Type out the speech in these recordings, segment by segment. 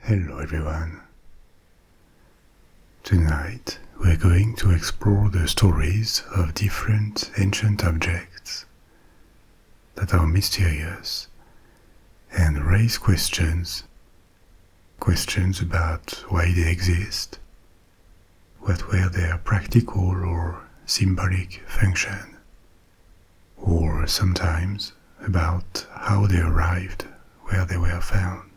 Hello everyone. Tonight we're going to explore the stories of different ancient objects that are mysterious and raise questions about why they exist, what were their practical or symbolic function, or sometimes about how they arrived where they were found.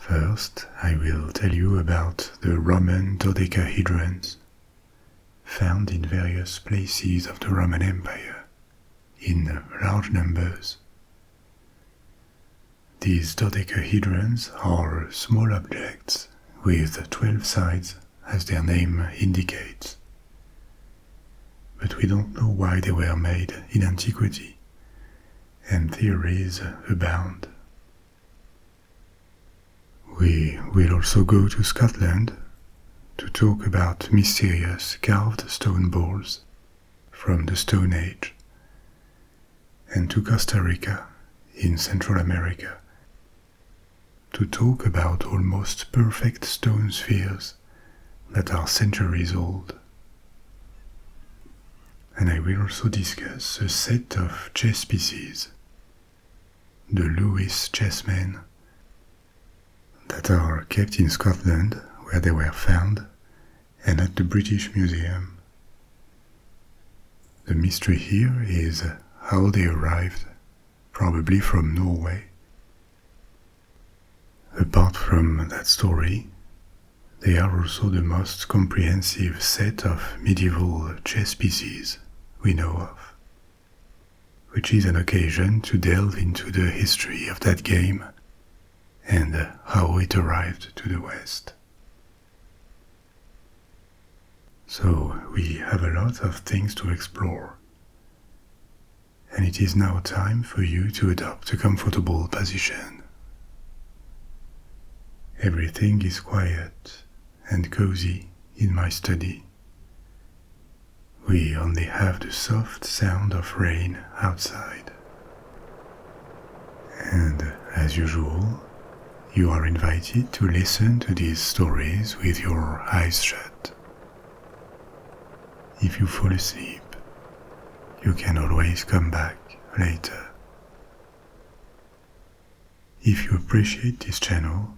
First, I will tell you about the Roman Dodecahedrons, found in various places of the Roman Empire, in large numbers. These dodecahedrons are small objects with 12 sides, as their name indicates. But we don't know why they were made in antiquity, and theories abound. We will also go to Scotland to talk about mysterious carved stone balls from the Stone Age, and to Costa Rica in Central America to talk about almost perfect stone spheres that are centuries old. And I will also discuss a set of chess pieces, the Lewis Chessmen, that are kept in Scotland where they were found and at the British Museum. The mystery here is how they arrived, probably from Norway. Apart from that story, they are also the most comprehensive set of medieval chess pieces we know of, which is an occasion to delve into the history of that game and how it arrived to the West. So we have a lot of things to explore, and it is now time for you to adopt a comfortable position. Everything is quiet and cozy in my study. We only have the soft sound of rain outside. And as usual, you are invited to listen to these stories with your eyes shut. If you fall asleep, you can always come back later. If you appreciate this channel,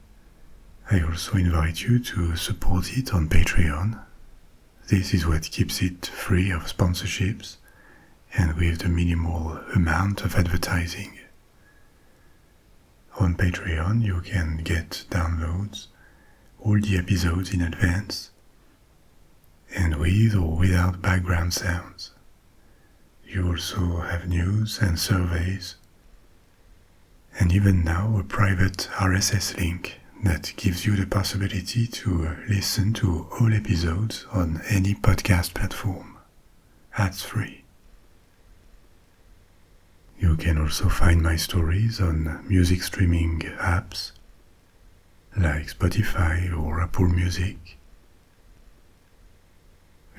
I also invite you to support it on Patreon. This is what keeps it free of sponsorships and with the minimal amount of advertising. On Patreon you can get downloads, all the episodes in advance, and with or without background sounds. You also have news and surveys, and even now a private RSS link that gives you the possibility to listen to all episodes on any podcast platform, ads-free. You can also find my stories on music streaming apps like Spotify or Apple Music.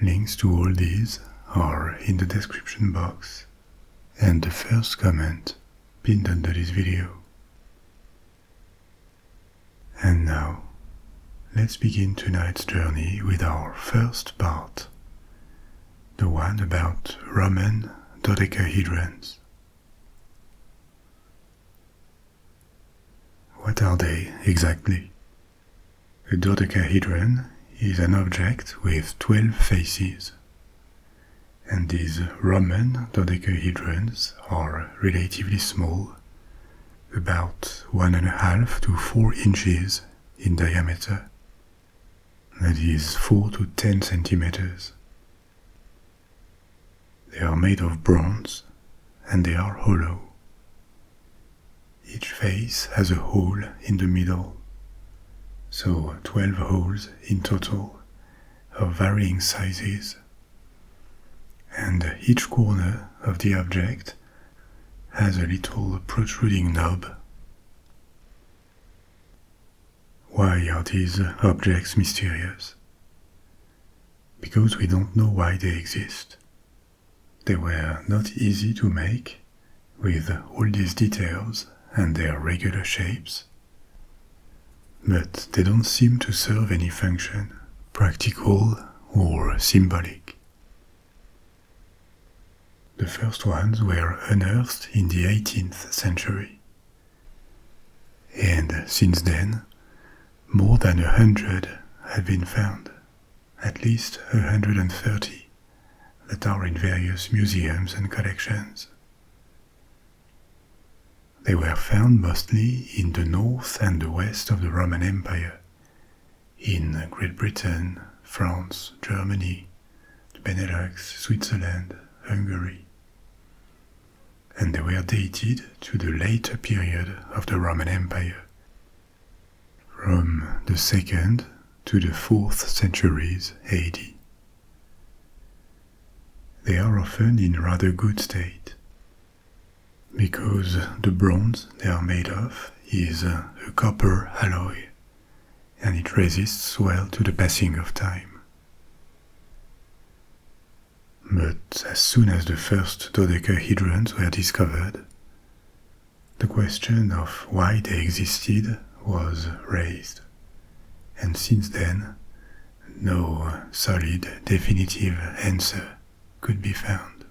Links to all these are in the description box and the first comment pinned under this video. And now, let's begin tonight's journey with our first part, the one about Roman dodecahedrons. What are they exactly? A dodecahedron is an object with 12 faces, and these Roman dodecahedrons are relatively small, about 1.5 to 4 inches in diameter, that is 4 to 10 centimeters. They are made of bronze and they are hollow. Each face has a hole in the middle, so 12 holes in total of varying sizes, and each corner of the object has a little protruding knob. Why are these objects mysterious? Because we don't know why they exist. They were not easy to make, with all these details and their regular shapes, but they don't seem to serve any function, practical or symbolic. The first ones were unearthed in the 18th century, and since then, more than 100 have been found, at least 130 that are in various museums and collections. They were found mostly in the north and the west of the Roman Empire, in Great Britain, France, Germany, the Benelux, Switzerland, Hungary, and they were dated to the later period of the Roman Empire, from the 2nd to the 4th centuries AD. They are often in rather good state, because the bronze they are made of is a copper alloy, and it resists well to the passing of time. But as soon as the first dodecahedrons were discovered, the question of why they existed was raised, and since then no solid, definitive answer could be found.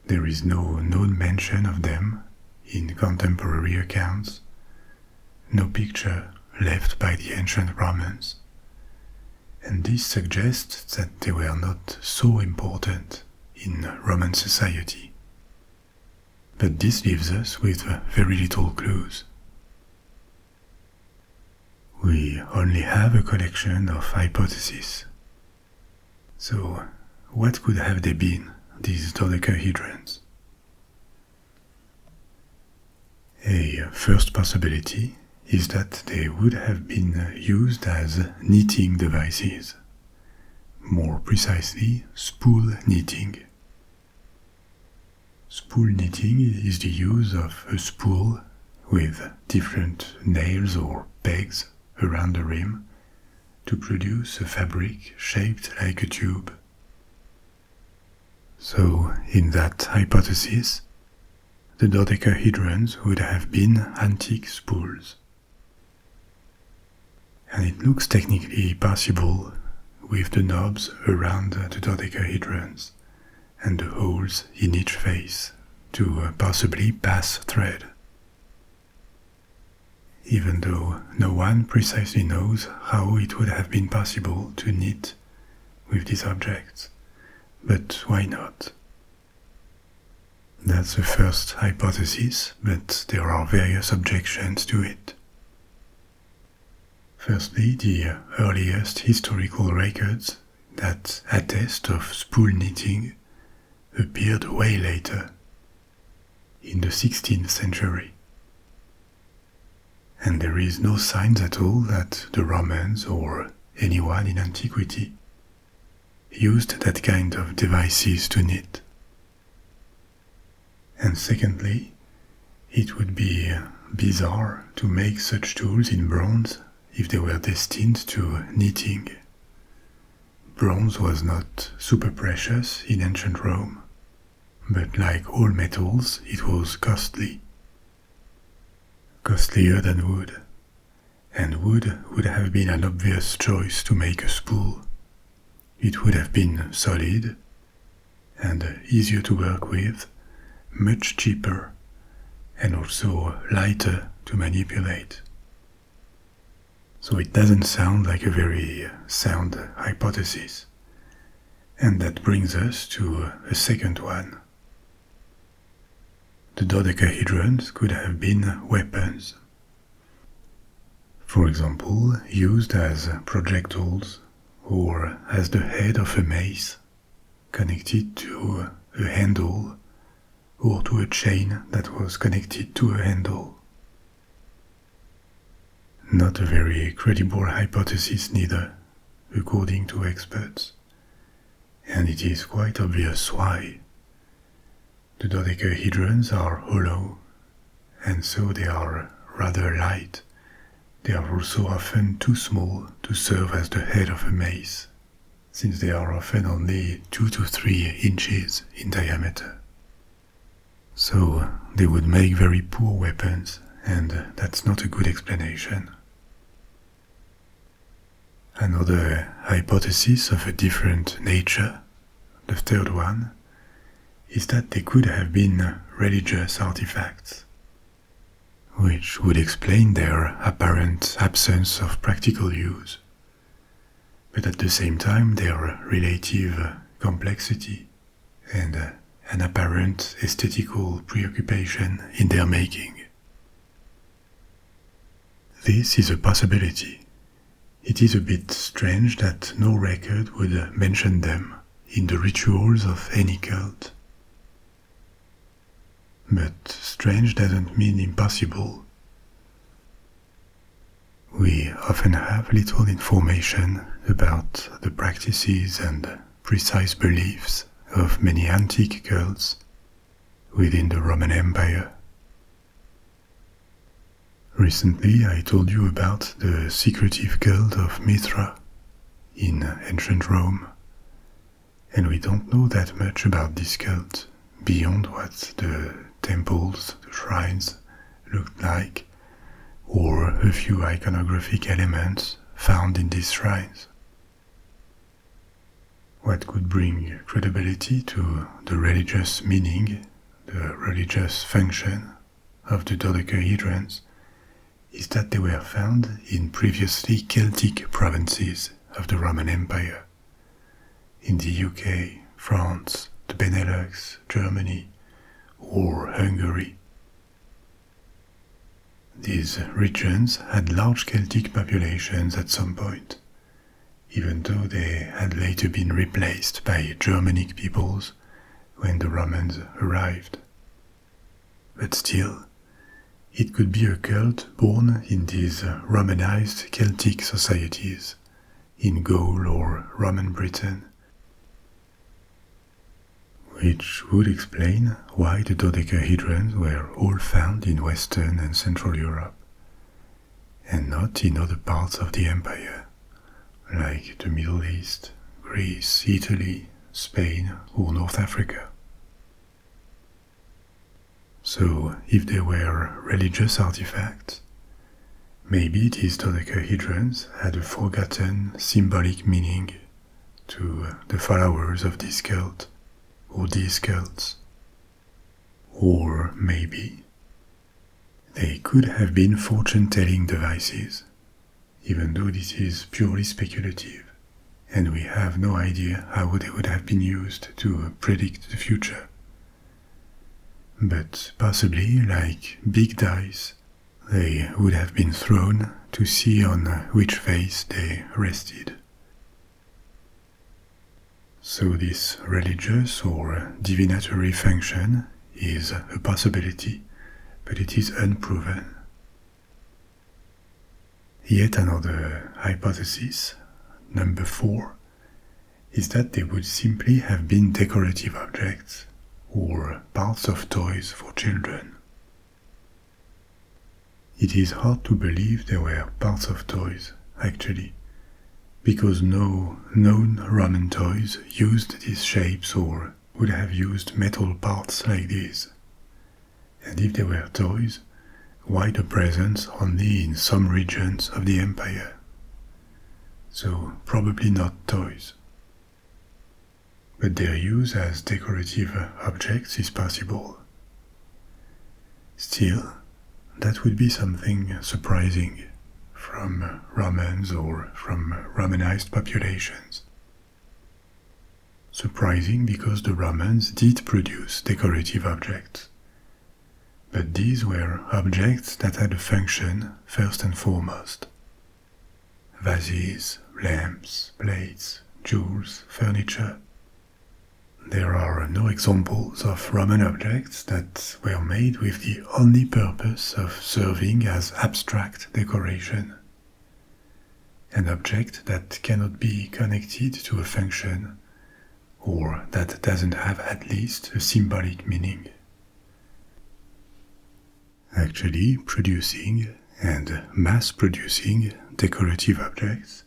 There is no known mention of them in contemporary accounts, no picture left by the ancient Romans, and this suggests that they were not so important in Roman society. But this leaves us with very little clues. We only have a collection of hypotheses. So, what could have they been, these dodecahedrons? A first possibility is that they would have been used as knitting devices, more precisely spool knitting. Spool knitting is the use of a spool with different nails or pegs around the rim to produce a fabric shaped like a tube. So, in that hypothesis, the dodecahedrons would have been antique spools. And it looks technically possible with the knobs around the dodecahedrons and the holes in each face to possibly pass thread. Even though no one precisely knows how it would have been possible to knit with these objects, but why not? That's the first hypothesis, but there are various objections to it. Firstly, the earliest historical records that attest of spool knitting appeared way later, in the 16th century. And there is no signs at all that the Romans or anyone in antiquity used that kind of devices to knit. And secondly, it would be bizarre to make such tools in bronze if they were destined to knitting. Bronze was not super precious in ancient Rome, but like all metals, it was costly. Costlier than wood, and wood would have been an obvious choice to make a spool. It would have been solid and easier to work with, much cheaper, and also lighter to manipulate. So it doesn't sound like a very sound hypothesis. And that brings us to a second one. The dodecahedrons could have been weapons. For example, used as projectiles or as the head of a mace, connected to a handle or to a chain that was connected to a handle. Not a very credible hypothesis neither, according to experts, and it is quite obvious why. The dodecahedrons are hollow, and so they are rather light. They are also often too small to serve as the head of a mace, since they are often only 2 to 3 inches in diameter. So they would make very poor weapons, and that's not a good explanation. Another hypothesis of a different nature, the third one, is that they could have been religious artifacts, which would explain their apparent absence of practical use, but at the same time their relative complexity and an apparent aesthetical preoccupation in their making. This is a possibility. It is a bit strange that no record would mention them in the rituals of any cult. But strange doesn't mean impossible. We often have little information about the practices and precise beliefs of many antique cults within the Roman Empire. Recently I told you about the secretive cult of Mithra in ancient Rome, and we don't know that much about this cult beyond what the temples, the shrines looked like, or a few iconographic elements found in these shrines. What could bring credibility to the religious meaning, the religious function of the dodecahedrons is that they were found in previously Celtic provinces of the Roman Empire, in the UK, France, the Benelux, Germany, or Hungary. These regions had large Celtic populations at some point, even though they had later been replaced by Germanic peoples when the Romans arrived. But still, it could be a cult born in these Romanized Celtic societies, in Gaul or Roman Britain, which would explain why the dodecahedrons were all found in Western and Central Europe, and not in other parts of the empire, like the Middle East, Greece, Italy, Spain, or North Africa. So, if they were religious artifacts, maybe these dodecahedrons had a forgotten symbolic meaning to the followers of this cult, or these cults. Or maybe they could have been fortune-telling devices, even though this is purely speculative, and we have no idea how they would have been used to predict the future. But possibly, like big dice, they would have been thrown to see on which face they rested. So this religious or divinatory function is a possibility, but it is unproven. Yet another hypothesis, number 4, is that they would simply have been decorative objects or parts of toys for children. It is hard to believe they were parts of toys, actually, because no known Roman toys used these shapes or would have used metal parts like these. And if they were toys, why the presence only in some regions of the empire? So probably not toys. But their use as decorative objects is possible. Still, that would be something surprising from Romans or from Romanized populations. Surprising because the Romans did produce decorative objects, but these were objects that had a function first and foremost. Vases, lamps, plates, jewels, furniture. There are no examples of Roman objects that were made with the only purpose of serving as abstract decoration. An object that cannot be connected to a function, or that doesn't have at least a symbolic meaning. Actually, producing and mass-producing decorative objects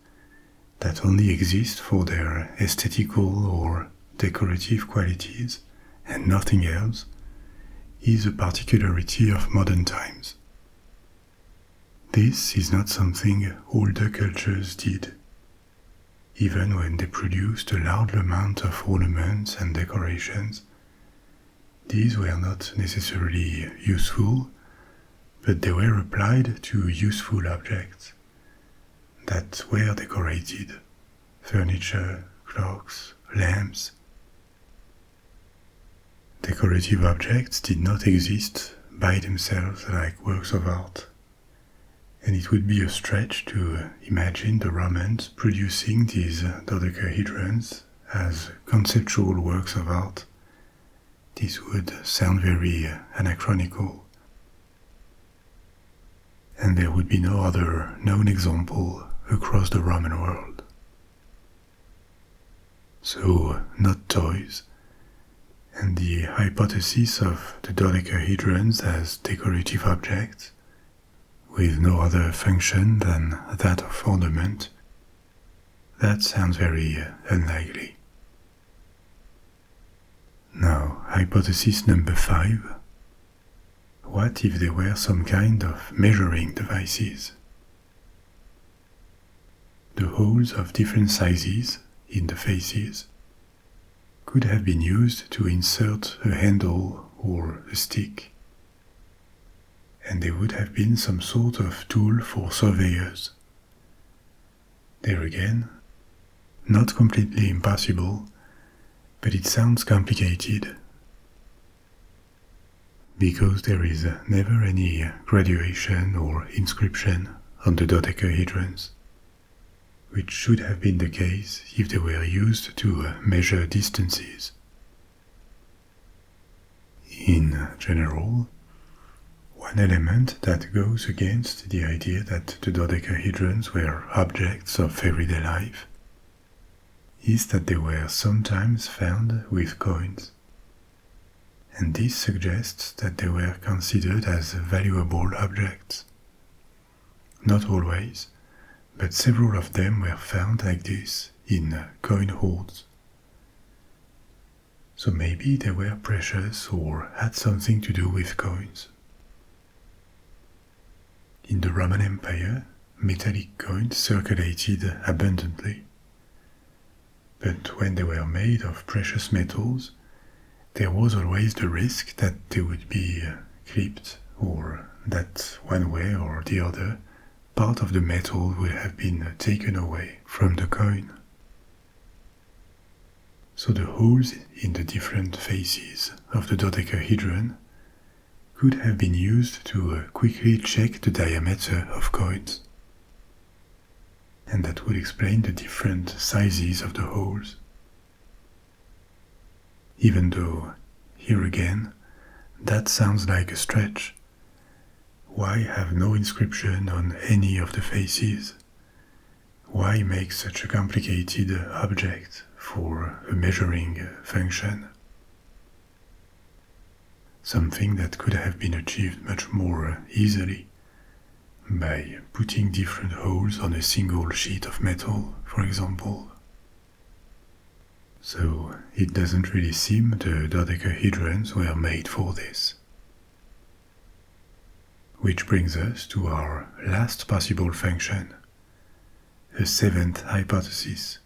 that only exist for their aesthetical or decorative qualities and nothing else is a particularity of modern times. This is not something older cultures did. Even when they produced a large amount of ornaments and decorations, these were not necessarily useful, but they were applied to useful objects that were decorated: furniture, clocks, lamps. Decorative objects did not exist by themselves like works of art, and it would be a stretch to imagine the Romans producing these dodecahedrons as conceptual works of art. This would sound very anachronical, and there would be no other known example across the Roman world. So, not toys, and the hypothesis of the dodecahedrons as decorative objects, with no other function than that of ornament, that sounds very unlikely. Now, hypothesis number 5. What if there were some kind of measuring devices? The holes of different sizes in the faces could have been used to insert a handle or a stick, and they would have been some sort of tool for surveyors. There again, not completely impossible, but it sounds complicated, because there is never any graduation or inscription on the dodecahedrons, which should have been the case if they were used to measure distances. In general, one element that goes against the idea that the dodecahedrons were objects of everyday life is that they were sometimes found with coins, and this suggests that they were considered as valuable objects. Not always, but several of them were found like this in coin hoards. So maybe they were precious or had something to do with coins. In the Roman Empire, metallic coins circulated abundantly, but when they were made of precious metals, there was always the risk that they would be clipped, or that one way or the other, part of the metal would have been taken away from the coin. So the holes in the different faces of the dodecahedron could have been used to quickly check the diameter of coins, and that would explain the different sizes of the holes. Even though, here again, that sounds like a stretch. Why have no inscription on any of the faces? Why make such a complicated object for a measuring function? Something that could have been achieved much more easily by putting different holes on a single sheet of metal, for example. So it doesn't really seem the dodecahedrons were made for this. Which brings us to our last possible function, a 7th hypothesis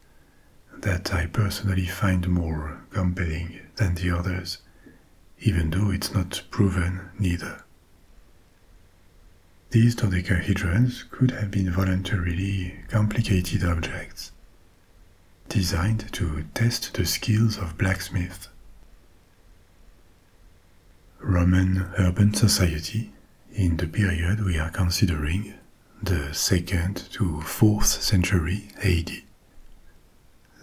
that I personally find more compelling than the others, even though it's not proven neither. These dodecahedrons could have been voluntarily complicated objects, designed to test the skills of blacksmiths. Roman urban society, in the period we are considering, the 2nd to 4th century AD.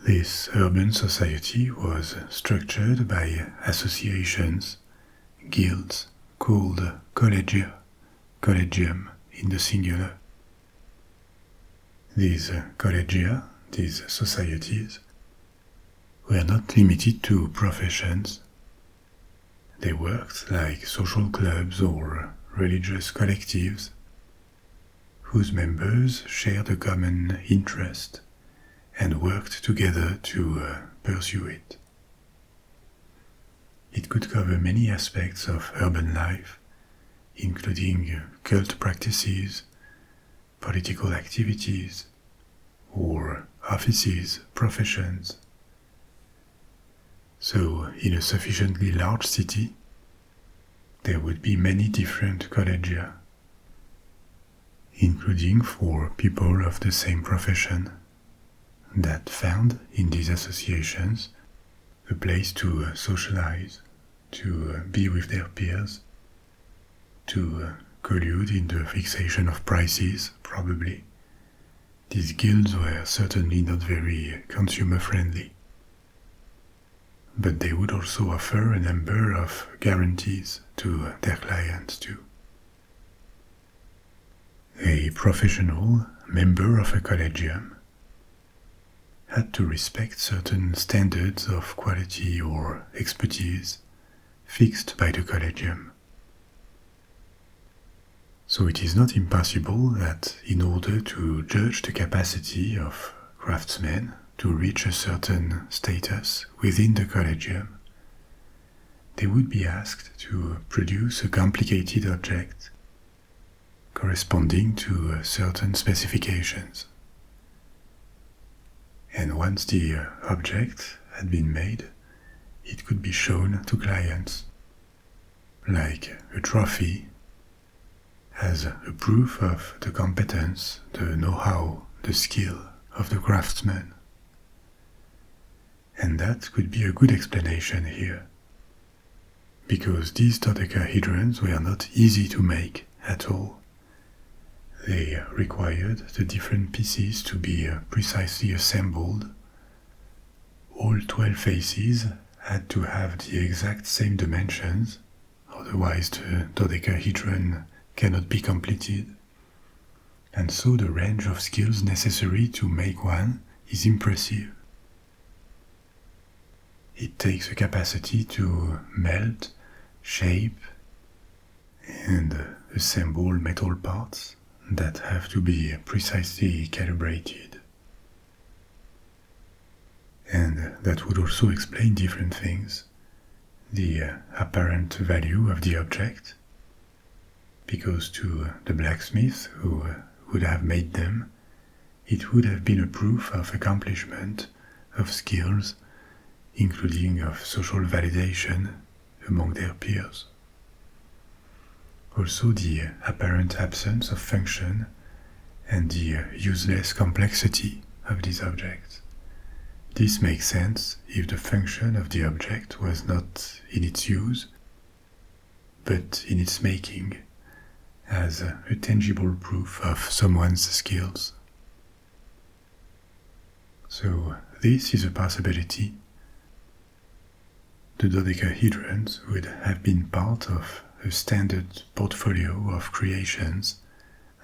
This urban society was structured by associations, guilds, called collegia, collegium in the singular. These collegia, these societies, were not limited to professions. They worked like social clubs or religious collectives, whose members shared a common interest and worked together to pursue it. It could cover many aspects of urban life, including cult practices, political activities, or offices, professions. So, in a sufficiently large city, there would be many different collegia, including for people of the same profession, that found in these associations a place to socialize, to be with their peers, to collude in the fixation of prices, probably. These guilds were certainly not very consumer-friendly. But they would also offer a number of guarantees to their clients too. A professional member of a collegium had to respect certain standards of quality or expertise fixed by the collegium. So it is not impossible that in order to judge the capacity of craftsmen to reach a certain status within the collegium, they would be asked to produce a complicated object corresponding to certain specifications. And once the object had been made, it could be shown to clients, like a trophy, as a proof of the competence, the know-how, the skill of the craftsman. And that could be a good explanation here, because these dodecahedrons were not easy to make at all. They required the different pieces to be precisely assembled. All 12 faces had to have the exact same dimensions, otherwise the dodecahedron cannot be completed. And so the range of skills necessary to make one is impressive. It takes a capacity to melt, shape, and assemble metal parts that have to be precisely calibrated. And that would also explain different things. The apparent value of the object, because to the blacksmith who would have made them, it would have been a proof of accomplishment, of skills, including of social validation among their peers. Also the apparent absence of function and the useless complexity of these objects. This makes sense if the function of the object was not in its use, but in its making, as a tangible proof of someone's skills. So this is a possibility. The dodecahedrons would have been part of a standard portfolio of creations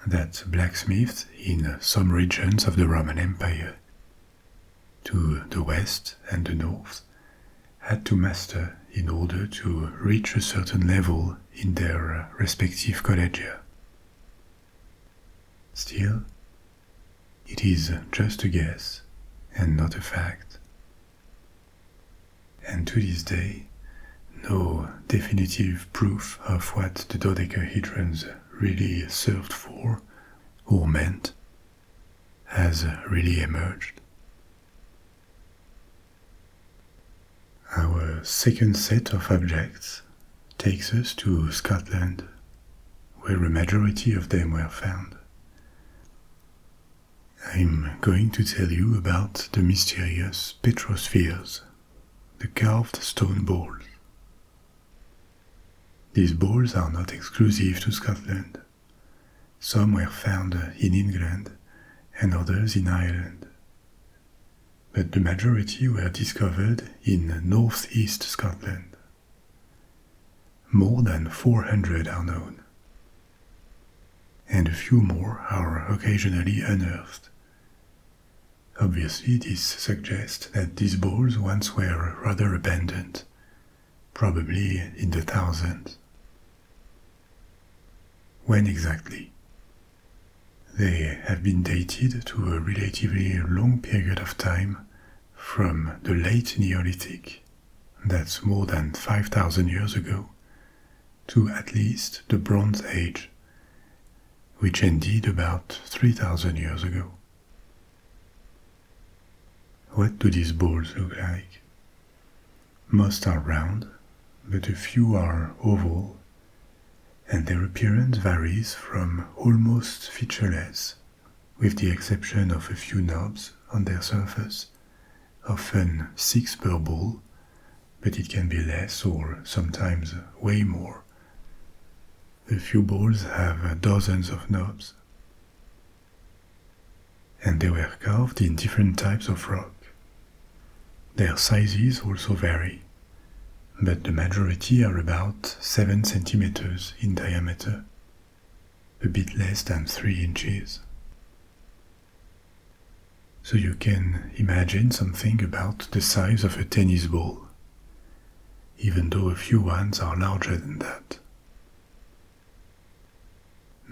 that blacksmiths in some regions of the Roman Empire, to the west and the north, had to master in order to reach a certain level in their respective collegia. Still, it is just a guess and not a fact. And to this day, no definitive proof of what the dodecahedrons really served for or meant has really emerged. Our second set of objects takes us to Scotland, where a majority of them were found. I'm going to tell you about the mysterious petrospheres, the carved stone balls. These balls are not exclusive to Scotland. Some were found in England and others in Ireland. But the majority were discovered in northeast Scotland. More than 400 are known, and a few more are occasionally unearthed. Obviously, this suggests that these balls once were rather abundant, probably in the thousands. When exactly? They have been dated to a relatively long period of time from the late Neolithic, that's more than 5,000 years ago, to at least the Bronze Age, which ended about 3,000 years ago. What do these balls look like? Most are round, but a few are oval, and their appearance varies from almost featureless, with the exception of a few knobs on their surface, often 6 per ball, but it can be less or sometimes way more. A few balls have dozens of knobs, and they were carved in different types of rock. Their sizes also vary, but the majority are about 7 centimeters in diameter, a bit less than 3 inches. So you can imagine something about the size of a tennis ball, even though a few ones are larger than that.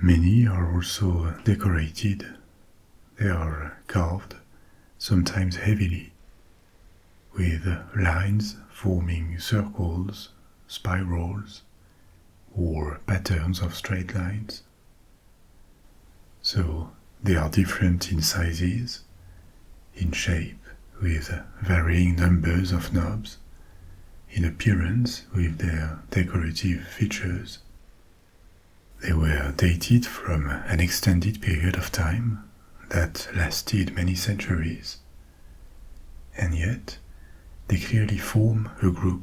Many are also decorated. They are carved, sometimes heavily, with lines forming circles, spirals, or patterns of straight lines. So they are different in sizes, in shape, with varying numbers of knobs, in appearance with their decorative features. They were dated from an extended period of time that lasted many centuries, and yet they clearly form a group.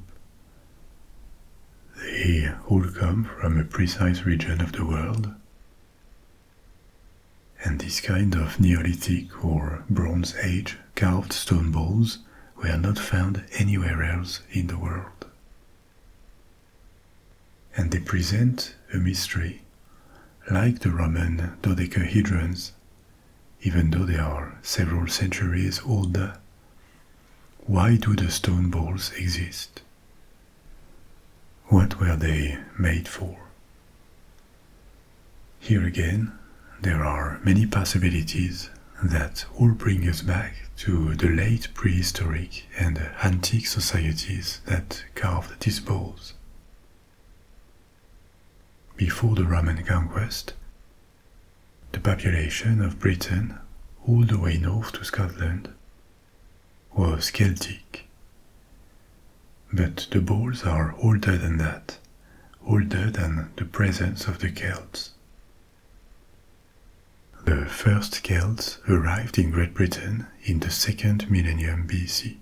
They all come from a precise region of the world, and this kind of Neolithic or Bronze Age carved stone balls were not found anywhere else in the world. And they present a mystery, like the Roman Dodecahedrons, even though they are several centuries older. Why do the stone balls exist? What were they made for? Here again, there are many possibilities that all bring us back to the late prehistoric and antique societies that carved these balls. Before the Roman conquest, the population of Britain, all the way north to Scotland, was Celtic. But the balls are older than that, older than the presence of the Celts. The first Celts arrived in Great Britain in the 2nd millennium BC,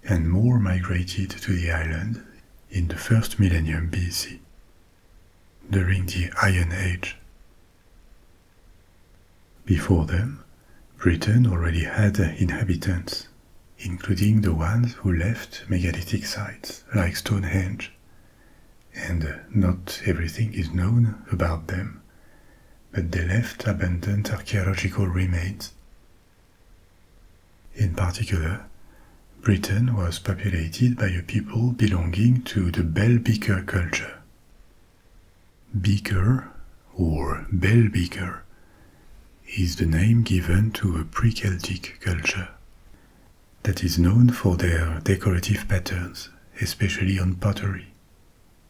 and more migrated to the island in the 1st millennium BC, during the Iron Age. Before them, Britain already had inhabitants, including the ones who left megalithic sites like Stonehenge, and not everything is known about them, but they left abundant archaeological remains. In particular, Britain was populated by a people belonging to the bell beaker culture. Beaker, or bell beaker, is the name given to a pre-Celtic culture that is known for their decorative patterns, especially on pottery.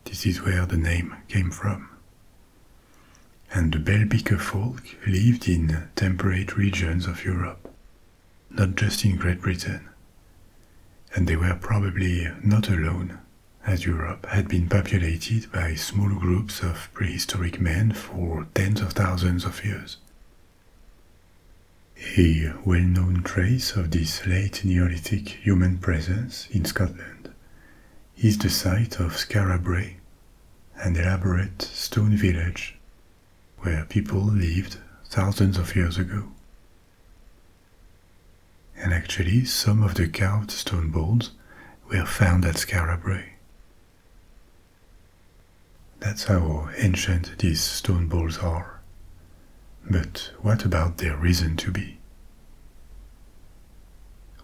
This is where the name came from. And the bell beaker folk lived in temperate regions of Europe, not just in Great Britain. And they were probably not alone, as Europe had been populated by small groups of prehistoric men for tens of thousands of years. A well-known trace of this late Neolithic human presence in Scotland is the site of Skara, an elaborate stone village where people lived thousands of years ago. And actually, some of the carved stone balls were found at Skara. That's how ancient these stone balls are. But what about their reason to be?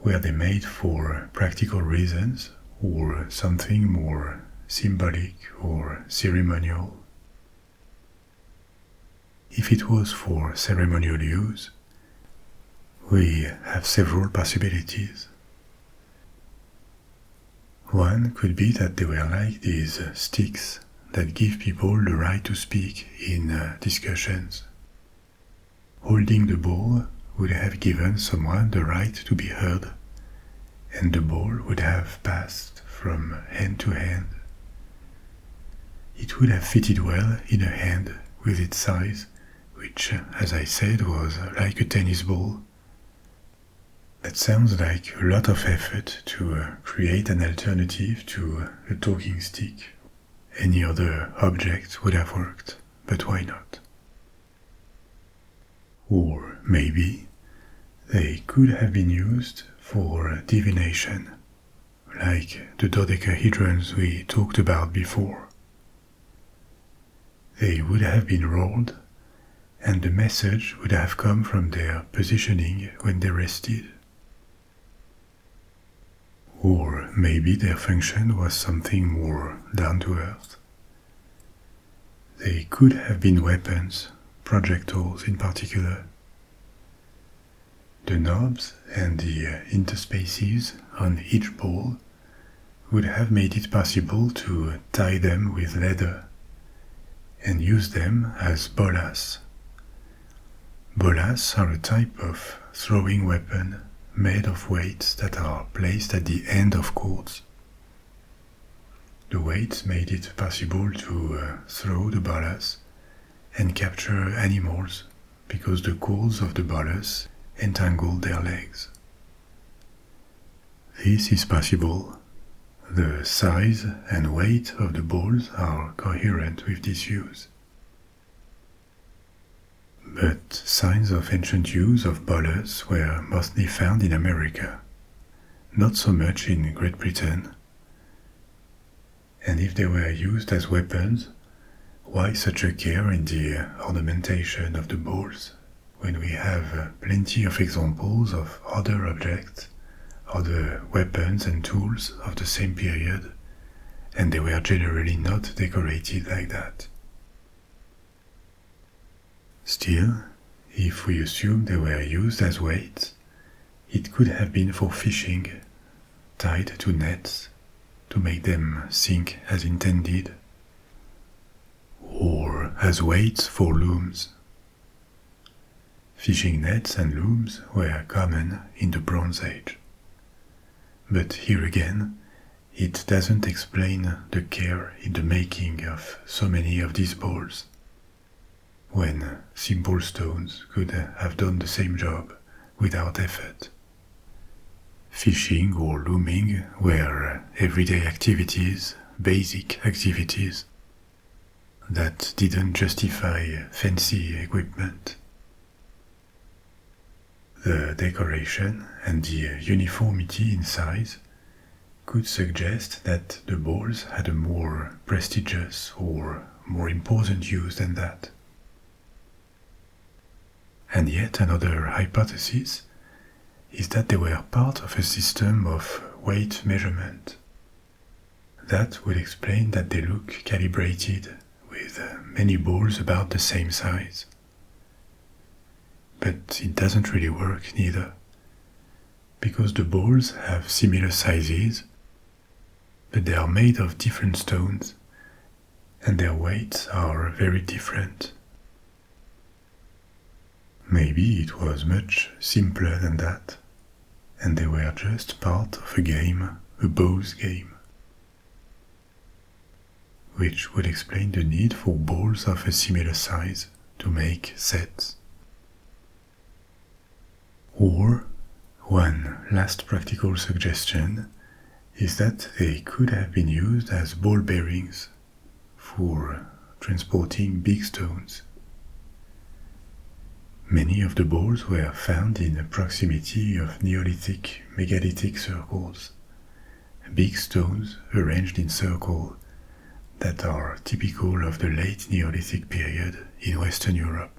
Were they made for practical reasons or something more symbolic or ceremonial? If it was for ceremonial use, we have several possibilities. One could be that they were like these sticks that give people the right to speak in discussions. Holding the ball would have given someone the right to be heard, and the ball would have passed from hand to hand. It would have fitted well in a hand with its size, which, as I said, was like a tennis ball. That sounds like a lot of effort to create an alternative to a talking stick. Any other object would have worked, but why not? Or maybe they could have been used for divination, like the dodecahedrons we talked about before. They would have been rolled, and the message would have come from their positioning when they rested. Or maybe their function was something more down to earth. They could have been weapons, projectiles in particular. The knobs and the interspaces on each ball would have made it possible to tie them with leather and use them as bolas. Bolas are a type of throwing weapon made of weights that are placed at the end of cords. The weights made it possible to throw the bolas and capture animals because the cords of the bolas entangled their legs. This is possible. The size and weight of the balls are coherent with this use. But signs of ancient use of bolas were mostly found in America, not so much in Great Britain. And if they were used as weapons, why such a care in the ornamentation of the balls when we have plenty of examples of other objects, other weapons and tools of the same period, and they were generally not decorated like that? Still, if we assume they were used as weights, it could have been for fishing, tied to nets to make them sink as intended, or as weights for looms. Fishing nets and looms were common in the Bronze Age. But here again, it doesn't explain the care in the making of so many of these balls, when simple stones could have done the same job without effort. Fishing or looming were everyday activities, basic activities, that didn't justify fancy equipment. The decoration and the uniformity in size could suggest that the balls had a more prestigious or more important use than that. And yet another hypothesis is that they were part of a system of weight measurement. That would explain that they look calibrated with many balls about the same size. But it doesn't really work neither, because the balls have similar sizes, but they are made of different stones, and their weights are very different. Maybe it was much simpler than that, and they were just part of a game, a bow's game, which would explain the need for balls of a similar size to make sets. Or, one last practical suggestion is that they could have been used as ball bearings for transporting big stones. Many of the balls were found in the proximity of Neolithic megalithic circles, big stones arranged in circles that are typical of the late Neolithic period in Western Europe,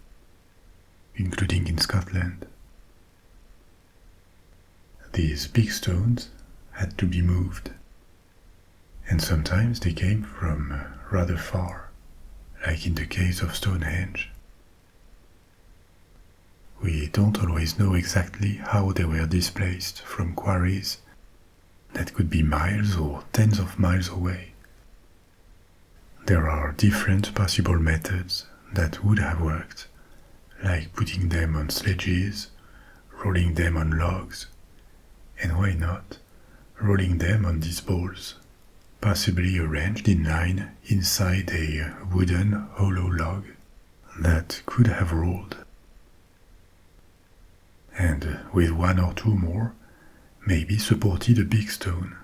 including in Scotland. These big stones had to be moved, and sometimes they came from rather far, like in the case of Stonehenge. We don't always know exactly how they were displaced from quarries, that could be miles or tens of miles away. There are different possible methods that would have worked, like putting them on sledges, rolling them on logs, and why not, rolling them on these balls, possibly arranged in line inside a wooden hollow log that could have rolled. And with one or two more, maybe supported a big stone.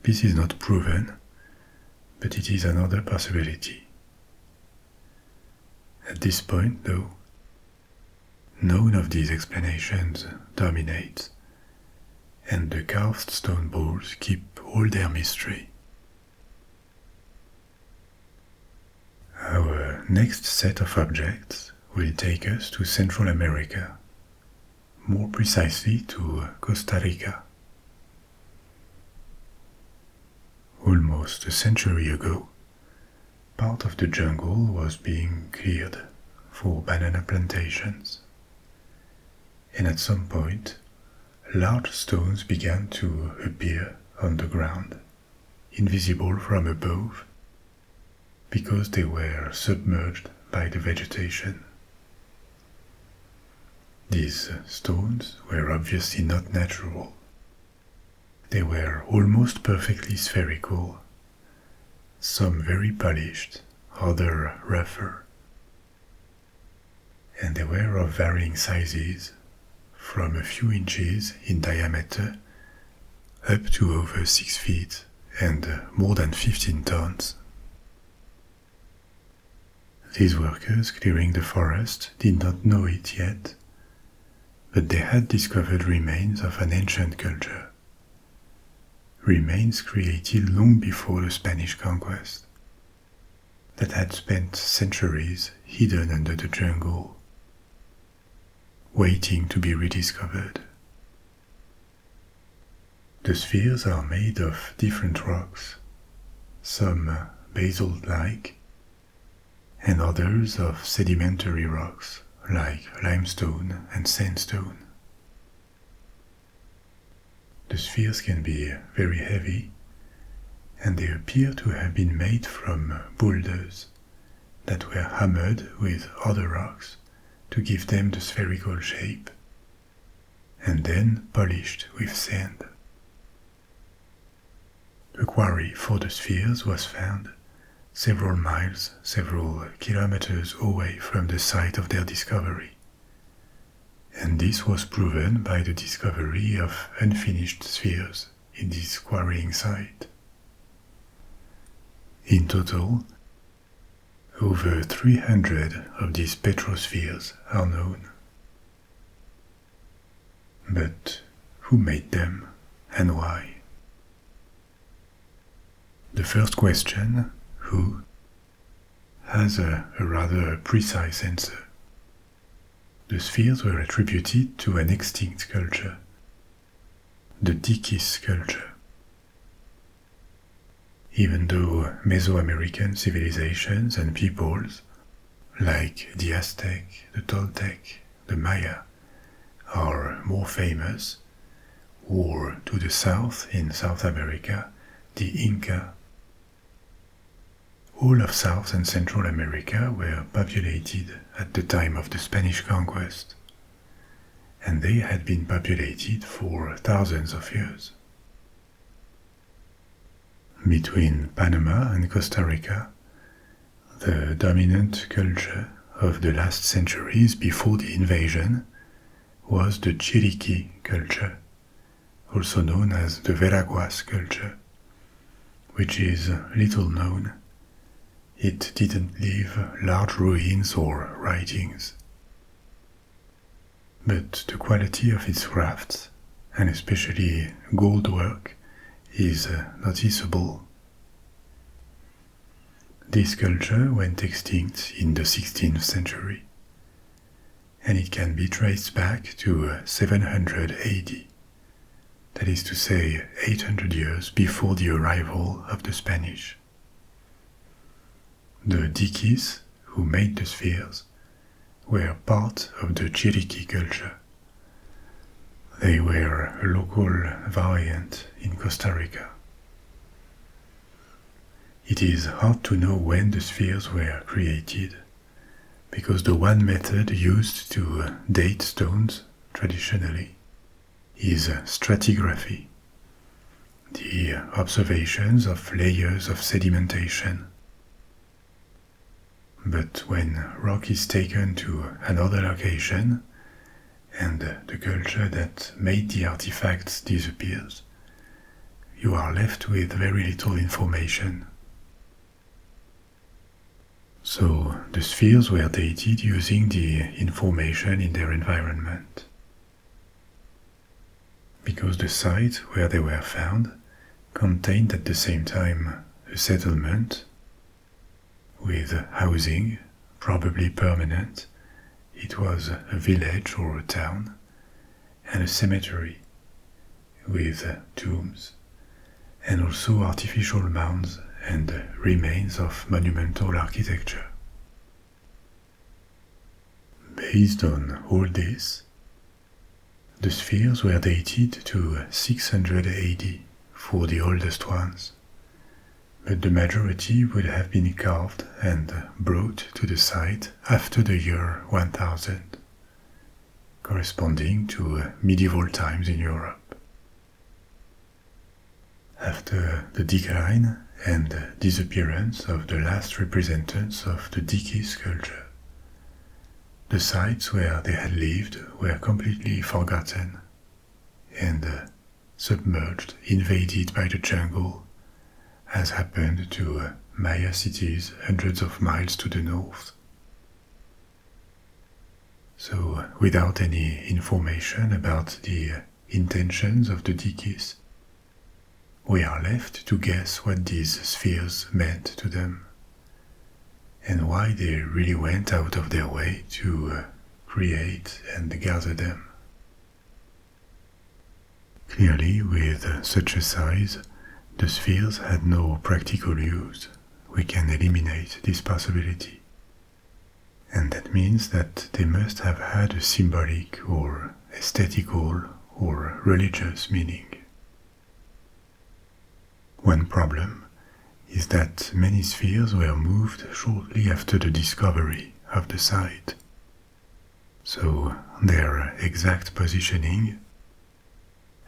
This is not proven, but it is another possibility. At this point, though, none of these explanations dominates, and the carved stone balls keep all their mystery. Our next set of objects will take us to Central America, more precisely to Costa Rica. Almost a century ago, part of the jungle was being cleared for banana plantations, and at some point, large stones began to appear on the ground, invisible from above, because they were submerged by the vegetation. These stones were obviously not natural. They were almost perfectly spherical, some very polished, other rougher, and they were of varying sizes, from a few inches in diameter up to over 6 feet and more than 15 tons. These workers clearing the forest did not know it yet, but they had discovered remains of an ancient culture. Remains created long before the Spanish conquest, that had spent centuries hidden under the jungle, waiting to be rediscovered. The spheres are made of different rocks, some basalt-like, and others of sedimentary rocks like limestone and sandstone. The spheres can be very heavy, and they appear to have been made from boulders that were hammered with other rocks to give them the spherical shape, and then polished with sand. The quarry for the spheres was found several miles, several kilometers away from the site of their discovery, and this was proven by the discovery of unfinished spheres in this quarrying site. In total, over 300 of these petrospheres are known. But who made them and why? The first question, who, has a rather precise answer. The spheres were attributed to an extinct culture, the Dikis culture. Even though Mesoamerican civilizations and peoples, like the Aztec, the Toltec, the Maya, are more famous, or to the south in South America, the Inca. All of South and Central America were populated at the time of the Spanish conquest, and they had been populated for thousands of years. Between Panama and Costa Rica, the dominant culture of the last centuries before the invasion was the Chiriqui culture, also known as the Veraguas culture, which is little known. It didn't leave large ruins or writings. But the quality of its crafts, and especially gold work, is noticeable. This culture went extinct in the 16th century, and it can be traced back to 700 AD, that is to say 800 years before the arrival of the Spanish. The Dikis, who made the spheres, were part of the Chiriqui culture. they were a local variant in Costa Rica. It is hard to know when the spheres were created, because the one method used to date stones traditionally is stratigraphy, the observations of layers of sedimentation. But when rock is taken to another location and the culture that made the artifacts disappears, you are left with very little information. So the spheres were dated using the information in their environment. Because the site where they were found contained at the same time a settlement with housing, probably permanent, it was a village or a town, and a cemetery with tombs, and also artificial mounds and remains of monumental architecture. Based on all this, the spheres were dated to 600 AD for the oldest ones, but the majority would have been carved and brought to the site after the year 1000, corresponding to medieval times in Europe. After the decline and disappearance of the last representatives of the Dikis culture, the sites where they had lived were completely forgotten and submerged, invaded by the jungle, as happened to Maya cities hundreds of miles to the north. So, without any information about the intentions of the Dikis, we are left to guess what these spheres meant to them, and why they really went out of their way to create and gather them. Clearly, with such a size, the spheres had no practical use. We can eliminate this possibility. And that means that they must have had a symbolic or aesthetical or religious meaning. One problem is that many spheres were moved shortly after the discovery of the site. So their exact positioning,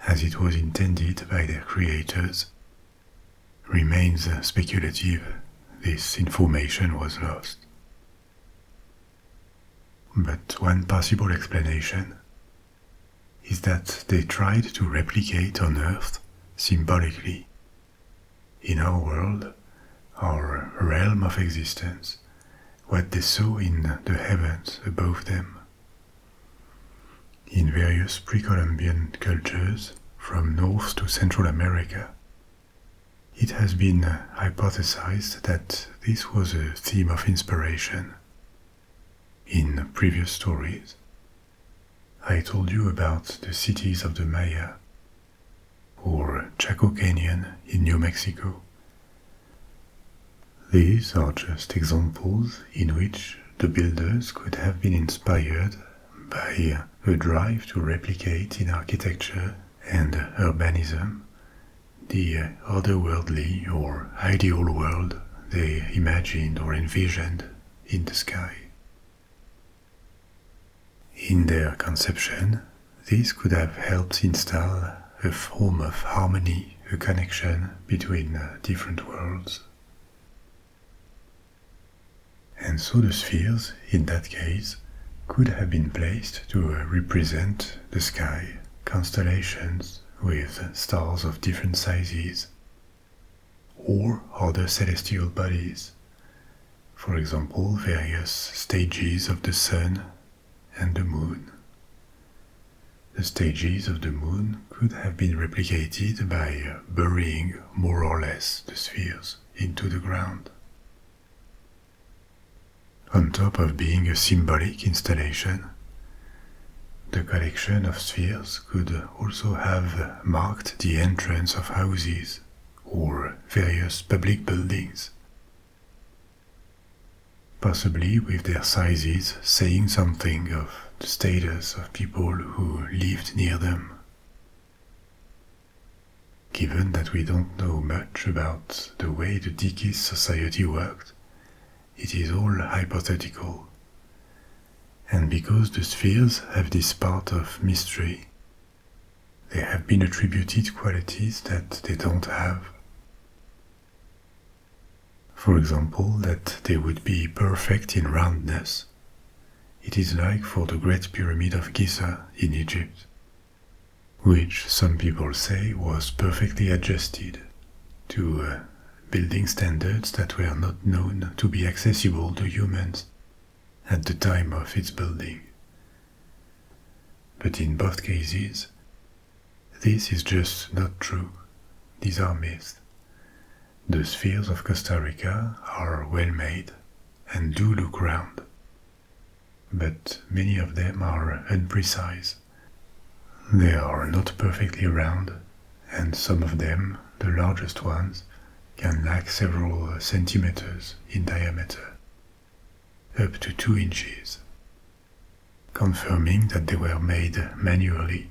as it was intended by their creators, remains speculative. This information was lost. But one possible explanation is that they tried to replicate on Earth symbolically, in our world, our realm of existence, what they saw in the heavens above them. In various pre-Columbian cultures, from North to Central America, it has been hypothesized that this was a theme of inspiration. In previous stories, I told you about the cities of the Maya, or Chaco Canyon in New Mexico. These are just examples in which the builders could have been inspired by a drive to replicate in architecture and urbanism the otherworldly or ideal world they imagined or envisioned in the sky. In their conception, this could have helped install a form of harmony, a connection between different worlds. And so the spheres, in that case, could have been placed to represent the sky, constellations with stars of different sizes, or other celestial bodies, for example, various stages of the sun and the moon. The stages of the moon could have been replicated by burying more or less the spheres into the ground. On top of being a symbolic installation, the collection of spheres could also have marked the entrance of houses or various public buildings, possibly with their sizes saying something of the status of people who lived near them given that we don't know much about the way the Dickie society worked, it is all hypothetical. And because the spheres have this part of mystery, they have been attributed qualities that they don't have. For example, that they would be perfect in roundness. It is like for the Great Pyramid of Giza in Egypt, which some people say was perfectly adjusted to building standards that were not known to be accessible to humans at the time of its building. But in both cases, this is just not true. These are myths. The spheres of Costa Rica are well made and do look round, but many of them are imprecise. They are not perfectly round, and some of them, the largest ones, can lack several centimeters in diameter, up to 2 inches, confirming that they were made manually,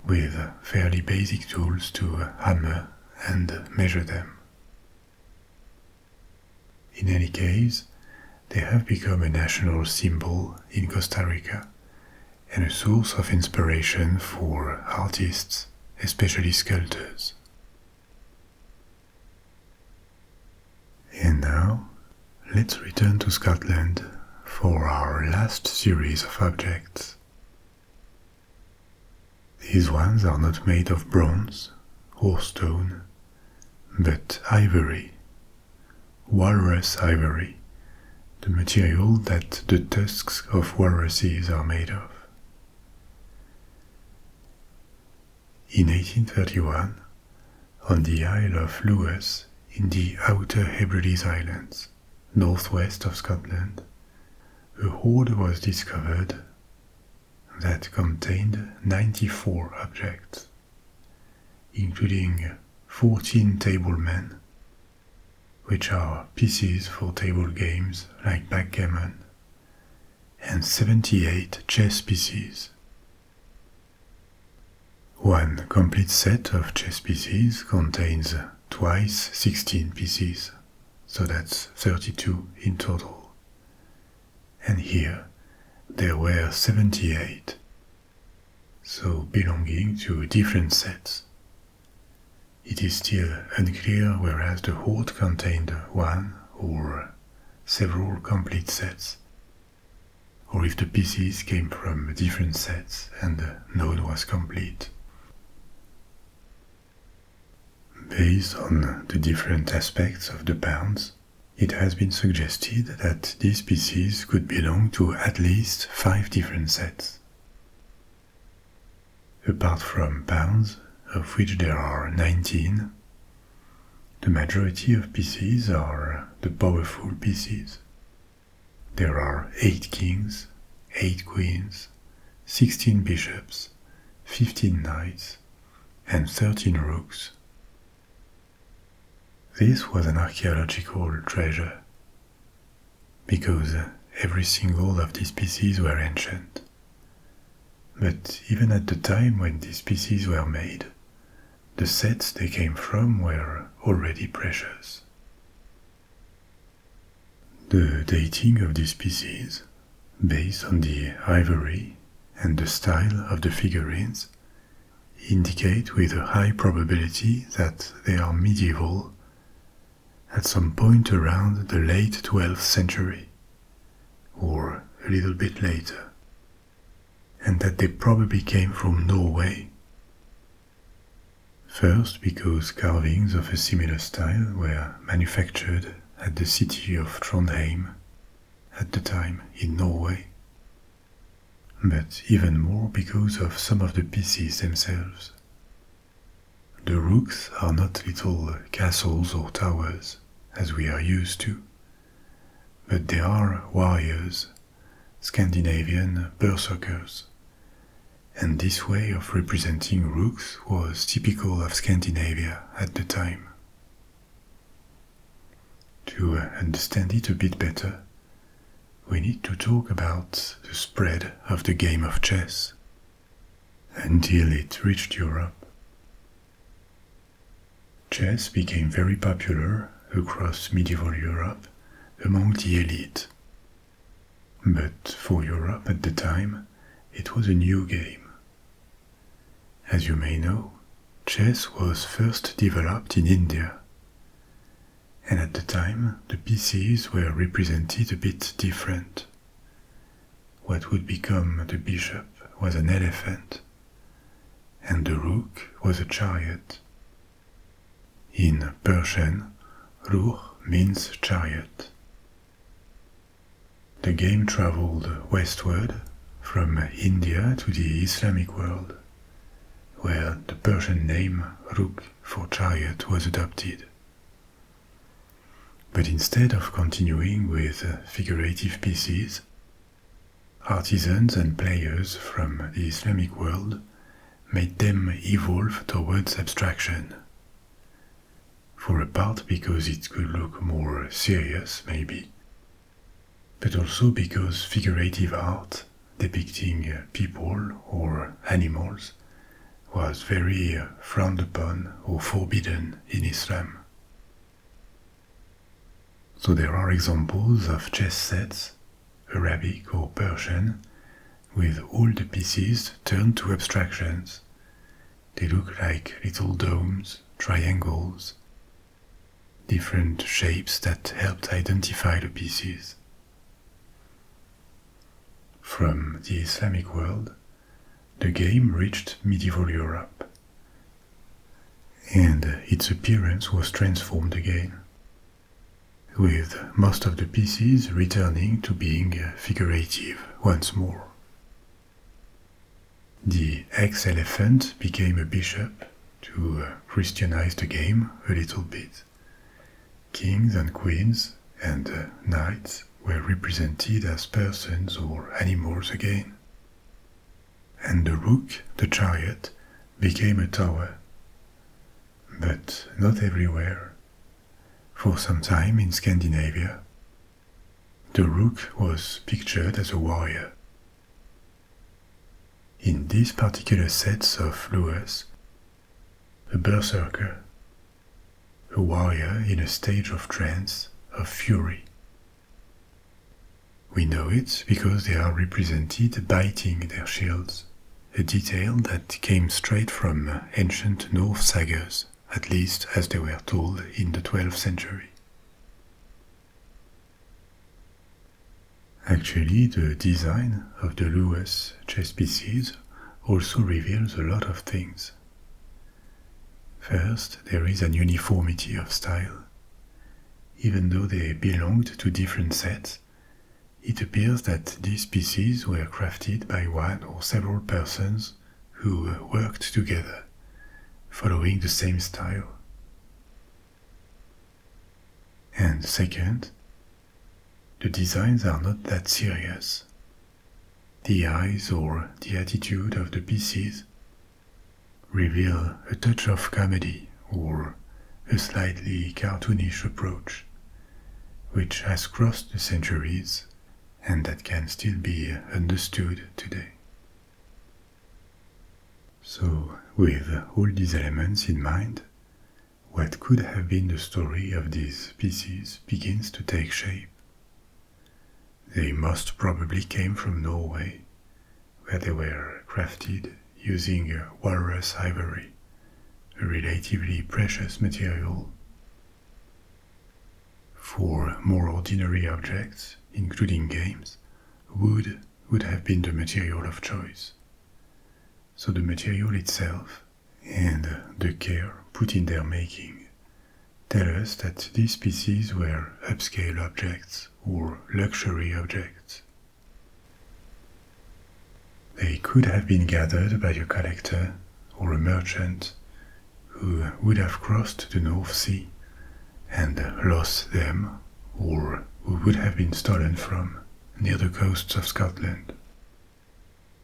with fairly basic tools to hammer and measure them. In any case, they have become a national symbol in Costa Rica and a source of inspiration for artists, especially sculptors. And now, let's return to Scotland for our last series of objects. These ones are not made of bronze or stone, but ivory, walrus ivory, the material that the tusks of walruses are made of. In 1831, on the Isle of Lewis in the Outer Hebrides Islands, northwest of Scotland, a hoard was discovered that contained 94 objects, including 14 tablemen, which are pieces for table games like backgammon, and 78 chess pieces. One complete set of chess pieces contains twice 16 pieces, so that's 32 in total. And here there were 78, so belonging to different sets. It is still unclear whereas the hoard contained one or several complete sets, or if the pieces came from different sets and none was complete. Based on the different aspects of the pounds, it has been suggested that these pieces could belong to at least 5 different sets. Apart from pounds, of which there are 19, the majority of pieces are the powerful pieces. There are 8 kings, 8 queens, 16 bishops, 15 knights, and 13 rooks. This was an archaeological treasure, because every single of these pieces were ancient. But even at the time when these pieces were made, the sets they came from were already precious. The dating of these pieces, based on the ivory and the style of the figurines, indicate with a high probability that they are medieval at some point around the late 12th century, or a little bit later, and that they probably came from Norway. First, because carvings of a similar style were manufactured at the city of Trondheim at the time in Norway, but even more because of some of the pieces themselves. The rooks are not little castles or towers, as we are used to, but they are warriors, Scandinavian berserkers, and this way of representing rooks was typical of Scandinavia at the time. To understand it a bit better, we need to talk about the spread of the game of chess until it reached Europe. chess became very popular across medieval Europe among the elite. But for Europe at the time, it was a new game. As you may know, chess was first developed in India, and at the time the pieces were represented a bit different. What would become the bishop was an elephant, and the rook was a chariot. In Persian, ruh means chariot. The game traveled westward from India to the Islamic world, where the Persian name rook for chariot was adopted. But instead of continuing with figurative pieces, artisans and players from the Islamic world made them evolve towards abstraction. For a part because it could look more serious, maybe, but also because figurative art depicting people or animals was very frowned upon or forbidden in Islam. So there are examples of chess sets, Arabic or Persian, with all the pieces turned to abstractions. They look like little domes, triangles, different shapes that helped identify the pieces. From the Islamic world, the game reached medieval Europe, and its appearance was transformed again, with most of the pieces returning to being figurative once more. The ex-elephant became a bishop to Christianize the game a little bit. Kings and queens and knights were represented as persons or animals again. And the rook, the chariot, became a tower. But not everywhere. For some time in Scandinavia, the rook was pictured as a warrior. In these particular sets of Lewis, a berserker, a warrior in a stage of trance, of fury. We know it because they are represented biting their shields, a detail that came straight from ancient Norse sagas, at least as they were told in the 12th century. Actually, the design of the Lewis chess pieces also reveals a lot of things. First, there is an uniformity of style. Even though they belonged to different sets, it appears that these pieces were crafted by one or several persons who worked together, following the same style. And second, the designs are not that serious. The eyes or the attitude of the pieces reveal a touch of comedy or a slightly cartoonish approach, which has crossed the centuries and that can still be understood today. So, with all these elements in mind, what could have been the story of these pieces begins to take shape. They most probably came from Norway, where they were crafted using walrus ivory, a relatively precious material. For more ordinary objects, including games, wood would have been the material of choice. So the material itself and the care put in their making tell us that these pieces were upscale objects or luxury objects. They could have been gathered by a collector or a merchant who would have crossed the North Sea and lost them, or who would have been stolen from near the coasts of Scotland.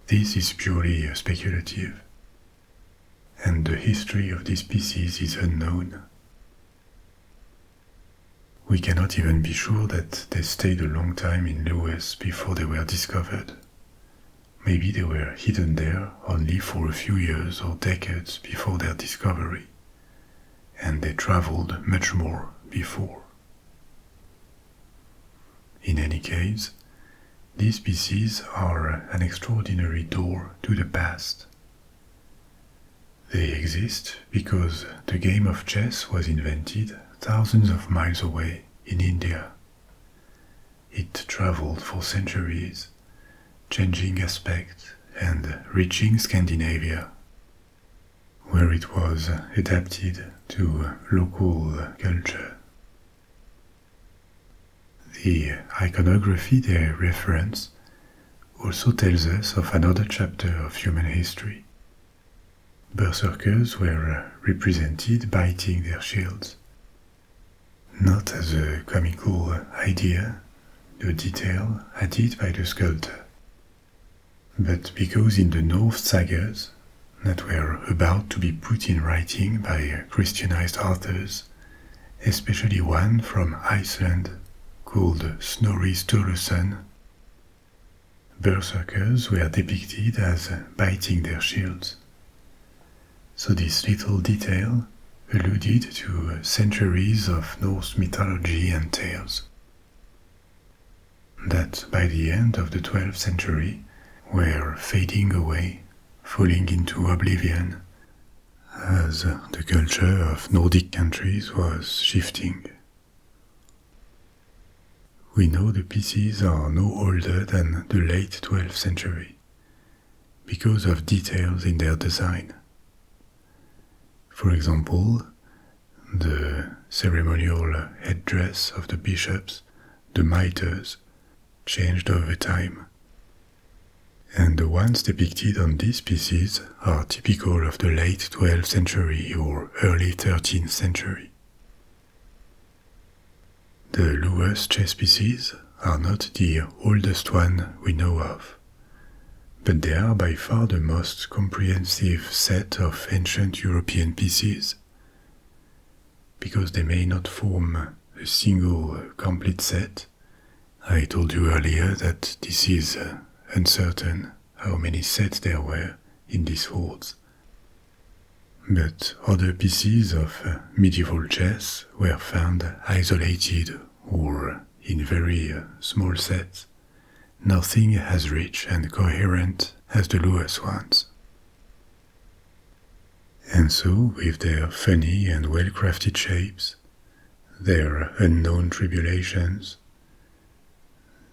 This is purely speculative, and the history of these pieces is unknown. We cannot even be sure that they stayed a long time in Lewis before they were discovered. Maybe they were hidden there only for a few years or decades before their discovery, and they traveled much more before. In any case, these pieces are an extraordinary door to the past. They exist because the game of chess was invented thousands of miles away in India. It traveled for centuries, changing aspect and reaching Scandinavia, where it was adapted to local culture. The iconography they reference also tells us of another chapter of human history. Berserkers were represented biting their shields, not as a comical idea, a detail added by the sculptor, but because in the Norse sagas that were about to be put in writing by Christianized authors, especially one from Iceland called Snorri Sturluson, berserkers were depicted as biting their shields. So this little detail alluded to centuries of Norse mythology and tales that by the end of the 12th century were fading away, falling into oblivion as the culture of Nordic countries was shifting. We know the pieces are no older than the late 12th century because of details in their design. For example, the ceremonial headdress of the bishops, the mitres, changed over time, and the ones depicted on these pieces are typical of the late 12th century or early 13th century. The Lewis chess pieces are not the oldest one we know of, but they are by far the most comprehensive set of ancient European pieces, because they may not form a single complete set. I told you earlier that this is uncertain how many sets there were in these hoards. But other pieces of medieval chess were found isolated or in very small sets, nothing as rich and coherent as the Lewis ones. And so, with their funny and well-crafted shapes, their unknown tribulations,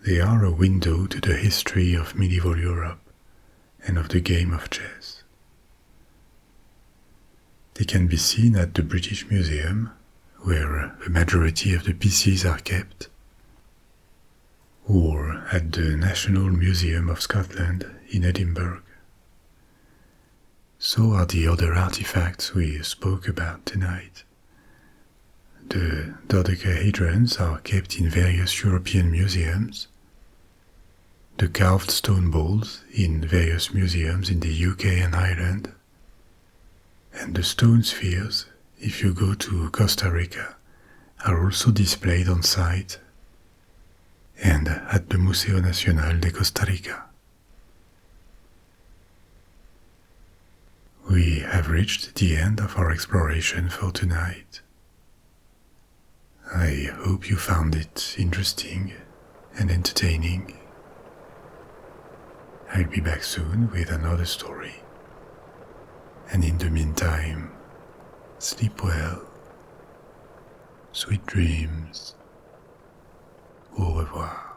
they are a window to the history of medieval Europe and of the game of chess. They can be seen at the British Museum, where a majority of the pieces are kept, or at the National Museum of Scotland in Edinburgh. So are the other artifacts we spoke about tonight. The dodecahedrons are kept in various European museums, the carved stone balls in various museums in the UK and Ireland, and the stone spheres, if you go to Costa Rica, are also displayed on site and at the Museo Nacional de Costa Rica. We have reached the end of our exploration for tonight. I hope you found it interesting and entertaining. I'll be back soon with another story. And in the meantime, sleep well, sweet dreams, au revoir.